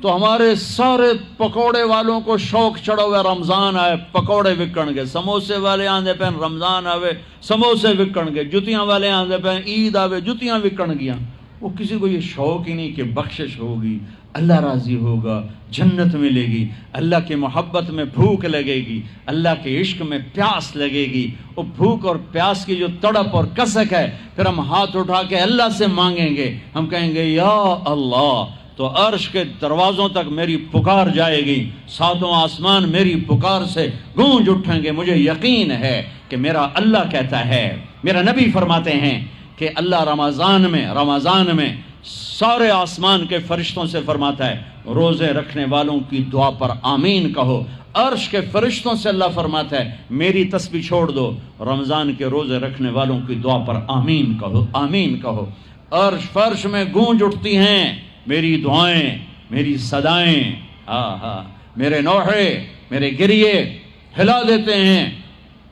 تو ہمارے سارے پکوڑے والوں کو شوق چڑھا ہوا رمضان آئے پکوڑے وکن گے، سموسے والے آندے پہ رمضان آوے سموسے وکن گے، جتیاں والے آندے پہ عید آوے جتیاں وکن گیاں۔ وہ کسی کو یہ شوق ہی نہیں کہ بخشش ہوگی، اللہ راضی ہوگا، جنت ملے گی، اللہ کی محبت میں بھوک لگے گی، اللہ کے عشق میں پیاس لگے گی۔ وہ بھوک اور پیاس کی جو تڑپ اور کسک ہے، پھر ہم ہاتھ اٹھا کے اللہ سے مانگیں گے، ہم کہیں گے یا اللہ، تو عرش کے دروازوں تک میری پکار جائے گی، ساتوں آسمان میری پکار سے گونج اٹھیں گے۔ مجھے یقین ہے کہ میرا اللہ کہتا ہے، میرا نبی فرماتے ہیں کہ اللہ رمضان میں سارے آسمان کے فرشتوں سے فرماتا ہے روزے رکھنے والوں کی دعا پر آمین کہو۔ عرش کے فرشتوں سے اللہ فرماتا ہے میری تسبیح چھوڑ دو، رمضان کے روزے رکھنے والوں کی دعا پر آمین کہو، آمین کہو۔ عرش فرش میں گونج اٹھتی ہیں میری دعائیں، میری صدائیں، میرے نوحے، میرے گریے ہلا دیتے ہیں۔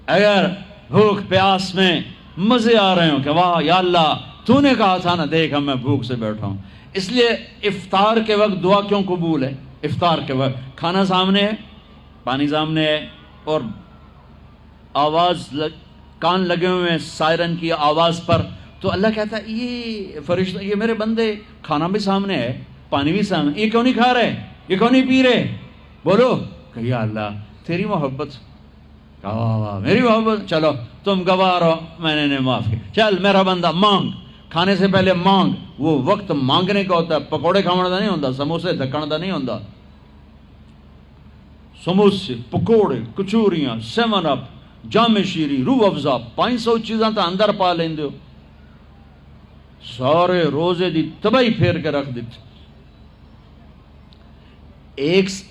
اگر بھوک پیاس میں مزے آ رہے ہوں کہ واہ یا اللہ تو نے کہا تھا نا، دیکھ میں بھوک سے بیٹھا ہوں۔ اس لیے افطار کے وقت دعا کیوں قبول ہے؟ افطار کے وقت کھانا سامنے ہے، پانی سامنے ہے، اور آواز کان لگے ہوئے ہیں سائرن کی آواز پر، تو اللہ کہتا ہے یہ فرشتہ، یہ میرے بندے، کھانا بھی سامنے ہے، پانی بھی سامنے، یہ کیوں نہیں کھا رہے، یہ کیوں نہیں پی رہے؟ بولو کہ یا اللہ تیری محبت، میری محبت، چلو تم گواہ رہو، میں نے معاف کیا، چل میرا بندہ مانگ، کھانے سے پہلے مانگ۔ وہ وقت مانگنے کا ہوتا ہے، پکوڑے کھانے کا نہیں ہوتا، سموسے دکن کا نہیں ہوتا۔ سموسے، پکوڑے، کچوریاں، 7 اپ، جام شیری، روح افزا، 500 چیزاں تو اندر پا لیندے ہو، سارے روزے دی تباہی پھیر کے رکھ دیتے۔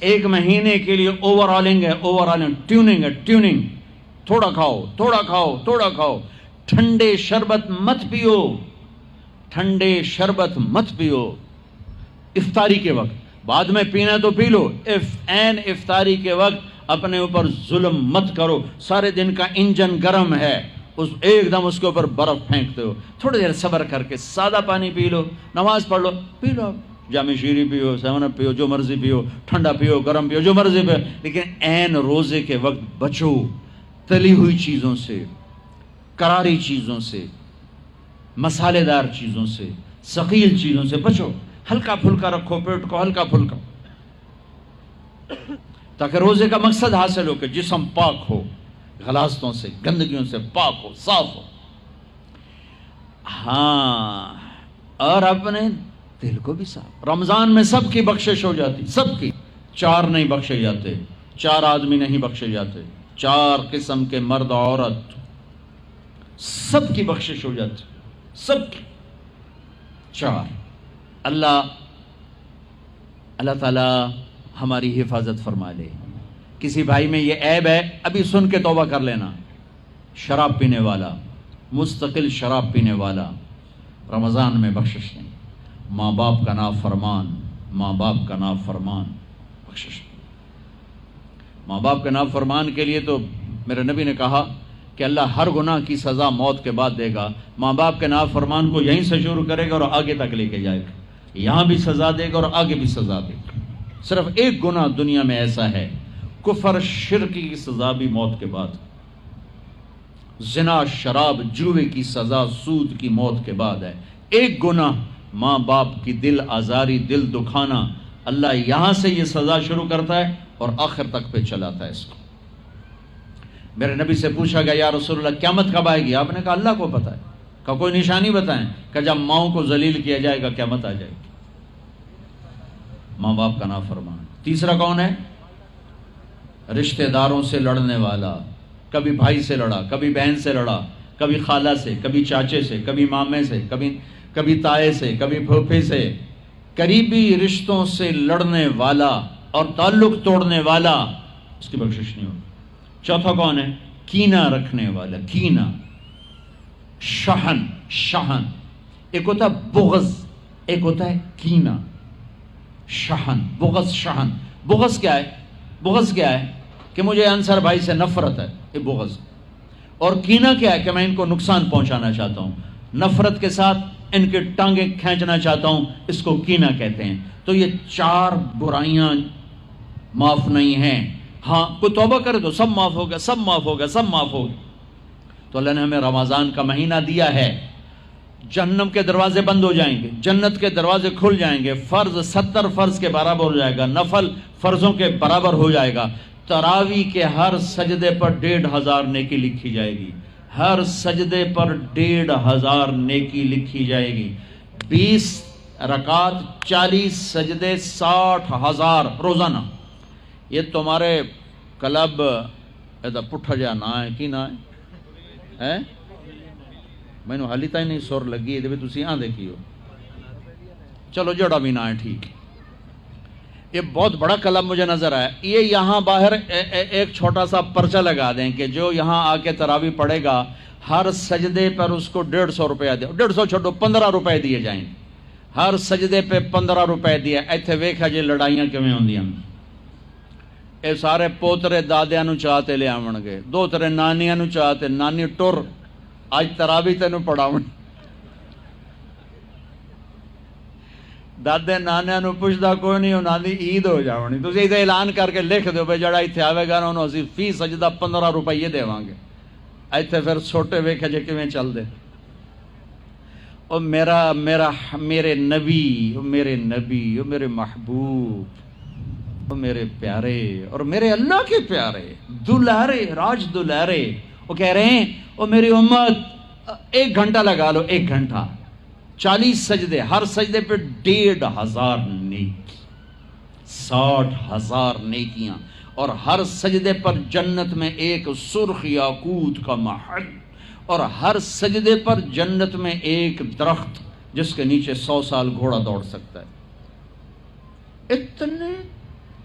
ایک مہینے کے لیے اوور آلنگ ہے، ٹیوننگ ہے، ٹیوننگ، تھوڑا کھاؤ، تھوڑا کھاؤ، تھوڑا کھاؤ، ٹھنڈے شربت مت پیو، ٹھنڈے شربت مت پیو افطاری کے وقت، بعد میں پینا تو پی لو، این افطاری کے وقت اپنے اوپر ظلم مت کرو۔ سارے دن کا انجن گرم ہے، ایک دم اس کے اوپر برف پھینکتے ہو، تھوڑی دیر صبر کر کے سادہ پانی پی لو، نماز پڑھ لو، پی لو، جامع شیری پیو، 7 اپ پیو، جو مرضی پیو، ٹھنڈا پیو، گرم پیو، جو مرضی پیو، لیکن این روزے کے وقت بچو تلی ہوئی چیزوں سے، کراری چیزوں سے، مسالے دار چیزوں سے، ثقیل چیزوں سے بچو، ہلکا پھلکا رکھو پیٹ کو، ہلکا پھلکا، تاکہ روزے کا مقصد حاصل ہو کہ جسم پاک ہو، غلاظتوں سے، گندگیوں سے پاک ہو، صاف ہو۔ ہاں، اور اپنے دل کو بھی صاف۔ رمضان میں سب کی بخشش ہو جاتی، سب کی، 4 نہیں بخشے جاتے، 4 آدمی نہیں بخشے جاتے، 4 قسم کے مرد عورت، سب کی بخشش ہو جاتی، سب کی، 4۔ اللہ تعالی ہماری حفاظت فرما لے۔ کسی بھائی میں یہ عیب ہے، ابھی سن کے توبہ کر لینا، شراب پینے والا، مستقل شراب پینے والا، رمضان میں بخشش نہیں، ماں باپ کا نافرمان، ماں باپ کا نافرمان، بخشش نہیں۔ ماں باپ کے نافرمان کے لیے تو میرے نبی نے کہا کہ اللہ ہر گناہ کی سزا موت کے بعد دے گا۔ ماں باپ کے نافرمان کو یہیں سے شروع کرے گا اور آگے تک لے کے جائے گا، یہاں بھی سزا دے گا اور آگے بھی سزا دے گا۔ صرف ایک گناہ دنیا میں ایسا ہے، کفر شرک کی سزا بھی موت کے بعد، زنا، شراب، جوے کی سزا، سود کی موت کے بعد ہے۔ ایک گناہ ماں باپ کی دل آزاری، دل دکھانا، اللہ یہاں سے یہ سزا شروع کرتا ہے اور آخر تک پہ چلاتا ہے اس کو۔ میرے نبی سے پوچھا گیا یا رسول اللہ قیامت کب آئے گی؟ آپ نے کہا اللہ کو پتہ ہے۔ کہ کوئی نشانی بتائیں؟ کہ جب ماؤں کو ذلیل کیا جائے گا قیامت آ جائے گی۔ ماں باپ کا نافرمان۔ تیسرا کون ہے؟ رشتہ داروں سے لڑنے والا، کبھی بھائی سے لڑا، کبھی بہن سے لڑا، کبھی خالہ سے، کبھی چاچے سے، کبھی مامے سے، کبھی تائے سے، کبھی پھوپھی سے، قریبی رشتوں سے لڑنے والا اور تعلق توڑنے والا، اس کی بخشش نہیں ہوگی۔ چوتھا کون ہے؟ کینہ رکھنے والا، کینہ، شحن، ایک ہوتا ہے بغض، ایک ہوتا ہے کینہ، شحن، بغض، شحن۔ بغض کیا ہے؟ بغض کیا ہے؟ کہ مجھے انصر بھائی سے نفرت ہے، یہ بغض۔ اور کینہ کیا ہے؟ کہ میں ان کو نقصان پہنچانا چاہتا ہوں۔ نفرت کے ساتھ ان کے ٹانگیں کھینچنا چاہتا ہوں، اس کو کینہ کہتے ہیں۔ تو یہ 4 برائیاں معاف نہیں ہیں۔ ہاں کوئی توبہ کرے تو سب معاف ہو گیا، سب معاف ہو گیا، سب معاف ہو گیا۔ تو اللہ نے ہمیں رمضان کا مہینہ دیا ہے، جہنم کے دروازے بند ہو جائیں گے، جنت کے دروازے کھل جائیں گے، فرض 70 فرض کے برابر ہو جائے گا، نفل فرضوں کے برابر ہو جائے گا، تراویح کے ہر سجدے پر 1500 نیکی لکھی جائے گی، ہر سجدے پر 1500 نیکی لکھی جائے گی، 20 رکعت 40 سجدے 60,000 روزانہ۔ یہ تمہارے کلب ایسا پٹھا جا نہ ہے کی نہ ہے مینو حالی تھی نہیں سر لگی یہ تھی آ دیکھی ہو، چلو جڑا بھی نہ ہے ٹھیک۔ یہ بہت بڑا کلب مجھے نظر آیا۔ یہ یہاں باہر ایک چھوٹا سا پرچہ لگا دیں کہ جو یہاں آ کے تراویح پڑھے گا ہر سجدے پر اس کو 150 روپیہ دے، 150 چھوڑو 15 روپے دیے جائیں، ہر سجدے پہ 15 روپے دیا۔ ایتھے ویکھا جی لڑائیاں کیویں ہوندیاں، اے سارے پوترے دادیاں نو چاہتے لے آون گے، دوترے نانیاں نو چاہتے، نانی ٹر اج تراویح تینوں پڑھاون، دادے نانیاں نو پوچھدا کوئی نہیں، انہاں دی عید ہو جاونی۔ تسی ایتھے اعلان کر کے لکھ دیو بھئی جڑا ایتھے آوے گا نا انہوں اسی فی سجدہ 15 روپے دیواں گے۔ ایتھے پھر چھوٹے ویکھے جے کیویں چل دے۔ او میرے نبی، او میرے نبی، او میرے محبوب، او میرے پیارے اور میرے اللہ کے پیارے دلارے راج دلارے، وہ کہہ رہے ہیں او میری امت 1 گھنٹہ لگا لو، 1 گھنٹہ 40 سجدے، ہر سجدے پہ 1500 نیکی، 60,000 نیکیاں، اور ہر سجدے پر جنت میں ایک سرخ یاقوت کا محل، اور ہر سجدے پر جنت میں ایک درخت جس کے نیچے 100 سال گھوڑا دوڑ سکتا ہے۔ اتنے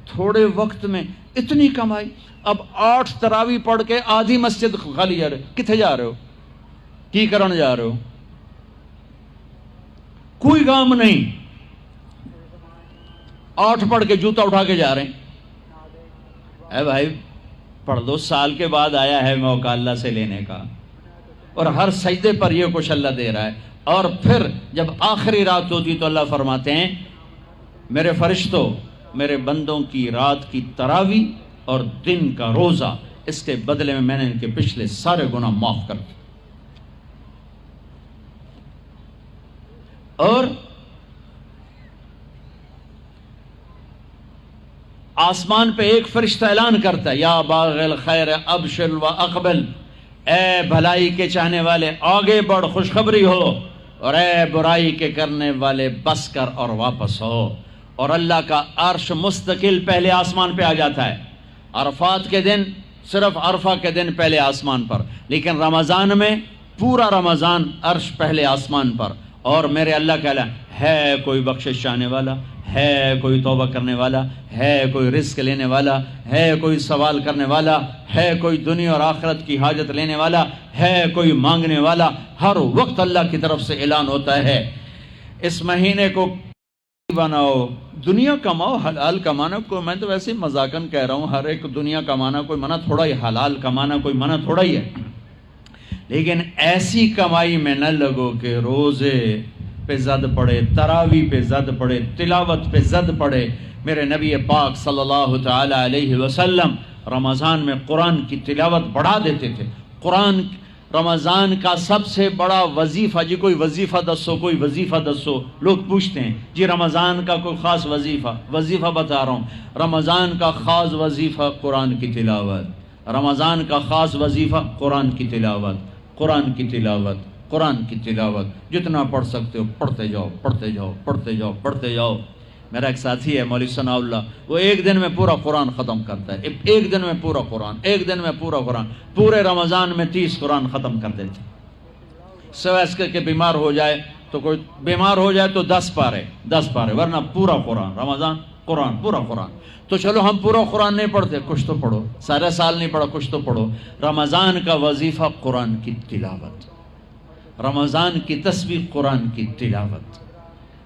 تھوڑے وقت میں اتنی کمائی۔ اب 8 تراویح پڑھ کے آدھی مسجد خالی جا رہے، کتنے جا رہے ہو، کی کرن جا رہے ہو؟ کوئی کام نہیں، 8 پڑھ کے جوتا اٹھا کے جا رہے ہیں۔ اے بھائی پڑھ دو، سال کے بعد آیا ہے موقع اللہ سے لینے کا، اور ہر سجدے پر یہ کچھ اللہ دے رہا ہے۔ اور پھر جب آخری رات ہوتی تو اللہ فرماتے ہیں میرے فرشتوں، میرے بندوں کی رات کی تراویح اور دن کا روزہ، اس کے بدلے میں نے ان کے پچھلے سارے گناہ معاف کر دیے۔ اور آسمان پہ ایک فرشتہ اعلان کرتا ہے یا باغ الخیر ابشر و اقبل، اے بھلائی کے چاہنے والے آگے بڑھ خوشخبری ہو، اور اے برائی کے کرنے والے بس کر اور واپس ہو۔ اور اللہ کا عرش مستقل پہلے آسمان پہ آ جاتا ہے، عرفات کے دن صرف عرفہ کے دن پہلے آسمان پر، لیکن رمضان میں پورا رمضان عرش پہلے آسمان پر۔ اور میرے اللہ کا اعلان ہے، کوئی بخشش چاہنے والا ہے، کوئی توبہ کرنے والا ہے، کوئی رزق لینے والا ہے، کوئی سوال کرنے والا ہے، کوئی دنیا اور آخرت کی حاجت لینے والا ہے، کوئی مانگنے والا۔ ہر وقت اللہ کی طرف سے اعلان ہوتا ہے اس مہینے کو بناؤ، دنیا کماؤ، حلال کمانا کوئی، میں تو ویسے مذاقن کہہ رہا ہوں، ہر ایک دنیا کمانا کوئی منع تھوڑا ہی، حلال کمانا کوئی منع تھوڑا ہی ہے، لیکن ایسی کمائی میں نہ لگو کہ روزے پہ زد پڑے، تراویح پہ زد پڑے، تلاوت پہ زد پڑے۔ میرے نبی پاک صلی اللہ تعالی علیہ وسلم رمضان میں قرآن کی تلاوت بڑھا دیتے تھے۔ قرآن رمضان کا سب سے بڑا وظیفہ، جی کوئی وظیفہ دسو، کوئی وظیفہ دسو، لوگ پوچھتے ہیں جی رمضان کا کوئی خاص وظیفہ بتا رہا ہوں۔ رمضان کا خاص وظیفہ قرآن کی تلاوت، رمضان کا خاص وظیفہ قرآن کی تلاوت، قرآن کی تلاوت، قرآن کی تلاوت، جتنا پڑھ سکتے ہو پڑھتے جاؤ، پڑھتے جاؤ، پڑھتے جاؤ، پڑھتے جاؤ۔ میرا ایک ساتھی ہے مولوی ثناء اللہ، وہ ایک دن میں پورا قرآن ختم کرتا ہے، ایک دن میں پورا قرآن، ایک دن میں پورا قرآن، پورے رمضان میں 30 قرآن ختم کر دیتے، سوائے اس کے بیمار ہو جائے تو، کوئی بیمار ہو جائے تو 10 پارے، ورنہ پورا قرآن، رمضان قرآن، پورا قرآن۔ تو چلو ہم پورا قرآن نہیں پڑھتے، کچھ تو پڑھو، سارا سال نہیں پڑھا، کچھ تو پڑھو۔ رمضان کا وظیفہ قرآن کی تلاوت، رمضان کی تسبیح قرآن کی تلاوت،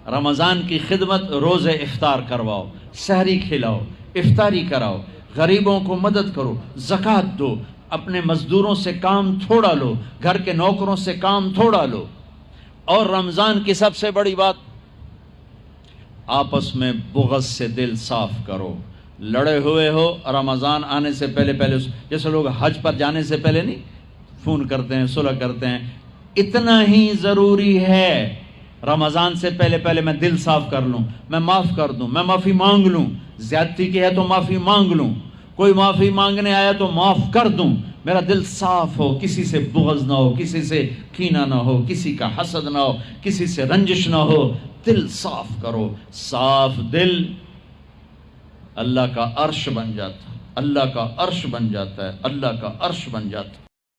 رمضان کی خدمت، روزے افطار کرواؤ، سحری کھلاؤ، افطاری کراؤ، غریبوں کو مدد کرو، زکوٰۃ دو، اپنے مزدوروں سے کام تھوڑا لو، گھر کے نوکروں سے کام تھوڑا لو، اور رمضان کی سب سے بڑی بات، آپس میں بغض سے دل صاف کرو. لڑے ہوئے ہو، رمضان آنے سے پہلے جیسے لوگ حج پر جانے سے پہلے نہیں فون کرتے ہیں، صلح کرتے ہیں، اتنا ہی ضروری ہے رمضان سے پہلے میں دل صاف کر لوں، میں معاف کر دوں، میں معافی مانگ لوں. زیادتی کی ہے تو معافی مانگ لوں، کوئی معافی مانگنے آیا تو معاف کر دوں. میرا دل صاف ہو، کسی سے بغض نہ ہو، کسی سے کینہ نہ ہو، کسی کا حسد نہ ہو، کسی سے رنجش نہ ہو. دل صاف کرو. صاف دل اللہ کا عرش بن جاتا ہے، اللہ کا عرش بن جاتا ہے، اللہ کا عرش بن جاتا ہے.